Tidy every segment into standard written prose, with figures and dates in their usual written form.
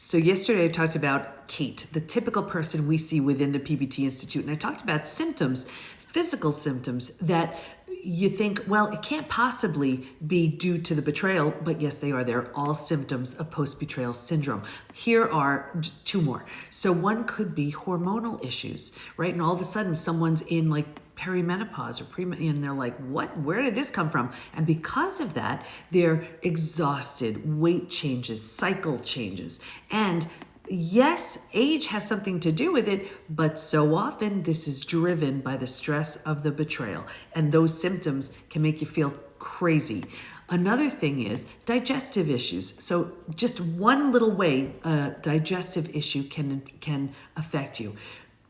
So yesterday I talked about Kate, the typical person we see within the PBT Institute. And I talked about symptoms, physical symptoms that you think, well, it can't possibly be due to the betrayal, but yes, they are. They're all symptoms of post-betrayal syndrome. Here are two more. So one could be hormonal issues, right? And all of a sudden someone's in like perimenopause or and they're like, what? Where did this come from? And because of that, they're exhausted, weight changes, cycle changes. And yes, age has something to do with it, but so often this is driven by the stress of the betrayal. And those symptoms can make you feel crazy. Another thing is digestive issues. So just one little way a digestive issue can affect you.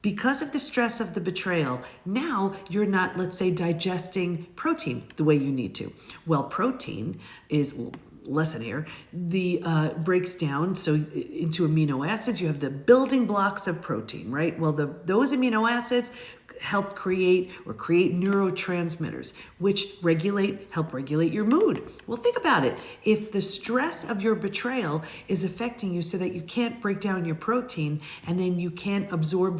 Because of the stress of the betrayal, now you're not, let's say, digesting protein the way you need to. Well, protein is, lesson here, breaks down so into amino acids. You have the building blocks of protein, right? Well, those amino acids help create neurotransmitters, which help regulate your mood. Well, think about it. If the stress of your betrayal is affecting you so that you can't break down your protein, and then you can't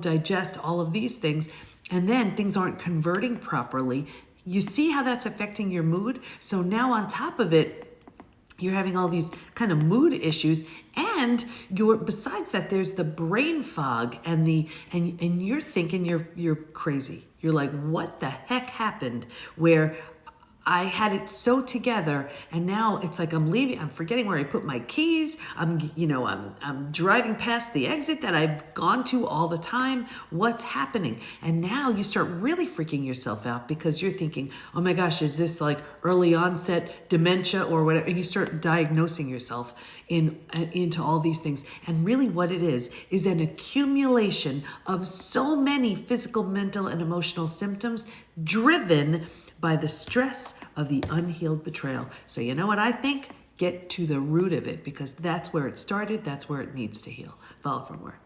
digest all of these things, and then things aren't converting properly, you see how that's affecting your mood? So now on top of it, you're having all these kind of mood issues, and besides that, there's the brain fog and you're thinking you're crazy. You're like, what the heck happened? Where I had it so together, and now it's like I'm leaving. I'm forgetting where I put my keys. I'm driving past the exit that I've gone to all the time. What's happening? And now you start really freaking yourself out because you're thinking, oh my gosh, is this like early onset dementia or whatever? And you start diagnosing yourself into all these things. And really what it is an accumulation of so many physical, mental, and emotional symptoms driven by the stress of the unhealed betrayal. So you know what I think? Get to the root of it, because that's where it started. That's where it needs to heal. Follow for more.